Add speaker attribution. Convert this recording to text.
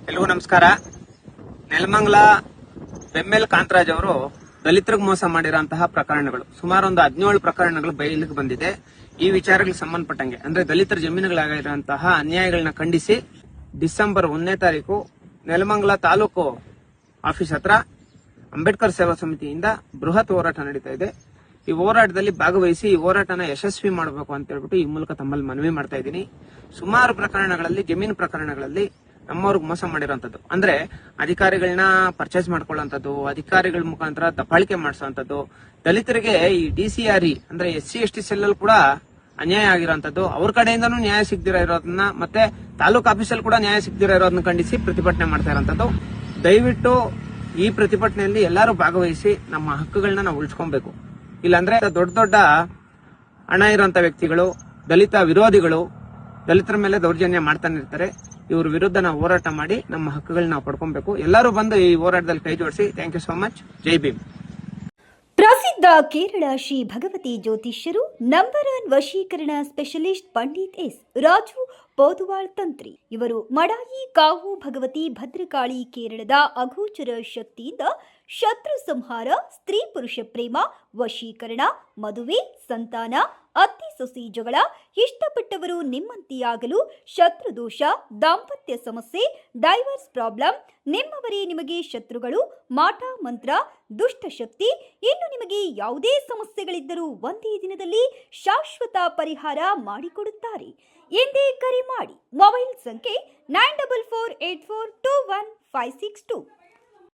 Speaker 1: ಎಲ್ರಿಗೂ ನಮಸ್ಕಾರ. ನೆಲಮಂಗಲ ಬೆಮ್ಮೆಲ್ ಕಾಂತರಾಜ್ ಅವರು ದಲಿತರಿಗೆ ಮೋಸ ಮಾಡಿರೋಂತಹ ಪ್ರಕರಣಗಳು ಸುಮಾರು ಒಂದು 17 ಪ್ರಕರಣಗಳು ಬಯಲಿಗೆ ಬಂದಿದೆ. ಈ ವಿಚಾರಗಳಿಗೆ ಸಂಬಂಧಪಟ್ಟಂಗೆ ಅಂದ್ರೆ ದಲಿತರ ಜಮೀನುಗಳಾಗಿರುವಂತಹ ಅನ್ಯಾಯಗಳನ್ನ ಖಂಡಿಸಿ ಡಿಸೆಂಬರ್ 1ನೇ ತಾರೀಕು ನೆಲಮಂಗಲ ತಾಲೂಕು ಆಫೀಸ್ ಹತ್ರ ಅಂಬೇಡ್ಕರ್ ಸೇವಾ ಸಮಿತಿಯಿಂದ ಬೃಹತ್ ಹೋರಾಟ ನಡೀತಾ ಇದೆ. ಈ ಹೋರಾಟದಲ್ಲಿ ಭಾಗವಹಿಸಿ ಈ ಹೋರಾಟನ ಯಶಸ್ವಿ ಮಾಡಬೇಕು ಅಂತ ಹೇಳ್ಬಿಟ್ಟು ಈ ಮೂಲಕ ತಮ್ಮಲ್ಲಿ ಮನವಿ ಮಾಡ್ತಾ ಇದ್ದೀನಿ. ಸುಮಾರು ಪ್ರಕರಣಗಳಲ್ಲಿ, ಜಮೀನು ಪ್ರಕರಣಗಳಲ್ಲಿ ನಮ್ಮವ್ರಿಗೆ ಮೋಸ ಮಾಡಿರೋಂಥದ್ದು ಅಂದ್ರೆ ಅಧಿಕಾರಿಗಳನ್ನ ಪರ್ಚೇಸ್ ಮಾಡ್ಕೊಳ್ಳೋಂಥದ್ದು, ಅಧಿಕಾರಿಗಳ ಮುಖಾಂತರ ದಬ್ಬಾಳಿಕೆ ಮಾಡಿಸೋಂಥದ್ದು, ದಲಿತರಿಗೆ ಈ DCRE ಅಂದ್ರೆ SC/ST ಸೆಲ್ ಅಲ್ಲಿ ಕೂಡ ಅನ್ಯಾಯ ಆಗಿರೋಂಥದ್ದು, ಅವ್ರ ಕಡೆಯಿಂದನೂ ನ್ಯಾಯ ಸಿಗದಿರೋ ಇರೋದನ್ನ ಮತ್ತೆ ತಾಲೂಕು ಆಫೀಸಲ್ಲಿ ಕೂಡ ನ್ಯಾಯ ಸಿಗದಿರೋ ಇರೋದನ್ನ ಖಂಡಿಸಿ ಪ್ರತಿಭಟನೆ ಮಾಡ್ತಾ ಇರೋಂಥದ್ದು. ದಯವಿಟ್ಟು ಈ ಪ್ರತಿಭಟನೆಯಲ್ಲಿ ಎಲ್ಲರೂ ಭಾಗವಹಿಸಿ ನಮ್ಮ ಹಕ್ಕುಗಳನ್ನ ನಾವು ಉಳಿಸ್ಕೊಬೇಕು. ಇಲ್ಲಾಂದ್ರೆ ದೊಡ್ಡ ದೊಡ್ಡ ಹಣ ಇರುವಂತ ವ್ಯಕ್ತಿಗಳು, ದಲಿತ ವಿರೋಧಿಗಳು ದಲಿತರ ಮೇಲೆ ದೌರ್ಜನ್ಯ ಮಾಡ್ತಾನೆ ಇರ್ತಾರೆ. ಇವ್ರ ವಿರುದ್ಧ ನಾವು ಹೋರಾಟ ಮಾಡಿ ನಮ್ಮ ಹಕ್ಕುಗಳನ್ನ ನಾವು ಪಡ್ಕೊಬೇಕು. ಎಲ್ಲರೂ ಬಂದು ಈ ಹೋರಾಟದಲ್ಲಿ ಕೈ ಜೋಡಿಸಿ. Thank you so much. ಜೈ ಭೀಮ್.
Speaker 2: ಪ್ರಸಿದ್ಧ ಕೇರಳ ಶ್ರೀ ಭಗವತಿ ಜ್ಯೋತಿಷ್ಯರು ನಂಬರ್ 1 ವಶೀಕರಣ ಸ್ಪೆಷಲಿಸ್ಟ್ ಪಂಡಿತ್ ಎಸ್ ರಾಜು ಪೋದುವಾಳ್ ತಂತ್ರಿ. ಇವರು ಮಡಾಯಿ ಕಾವು ಭಗವತಿ ಭದ್ರಕಾಳಿ ಕೇರಳದ ಅಗೋಚರ ಶಕ್ತಿಯಿಂದ ಶತ್ರು ಸಂಹಾರ, ಸ್ತ್ರೀ ಪುರುಷ ಪ್ರೇಮ, ವಶೀಕರಣ, ಮದುವೆ, ಸಂತಾನ, ಅತ್ತಿ ಸೊಸಿ ಜಗಳ, ಇಷ್ಟಪಟ್ಟವರು ನಿಮ್ಮಂತೆಯಾಗಲು, ಶತ್ರುದೋಷ, ದಾಂಪತ್ಯ ಸಮಸ್ಯೆ, ಡೈವರ್ಸ್ ಪ್ರಾಬ್ಲಮ್, ನಿಮ್ಮವರೇ ನಿಮಗೆ ಶತ್ರುಗಳು, ಮಾಟ ಮಂತ್ರ, ದುಷ್ಟಶಕ್ತಿ, ಇನ್ನು ನಿಮಗೆ ಯಾವುದೇ ಸಮಸ್ಯೆಗಳಿದ್ದರೂ ಒಂದೇ ದಿನದಲ್ಲಿ ಶಾಶ್ವತ ಪರಿಹಾರ ಮಾಡಿಕೊಡುತ್ತಾರೆ. ಎಂದೇ ಕರೆ ಮಾಡಿ. ಮೊಬೈಲ್ ಸಂಖ್ಯೆ 9448421562.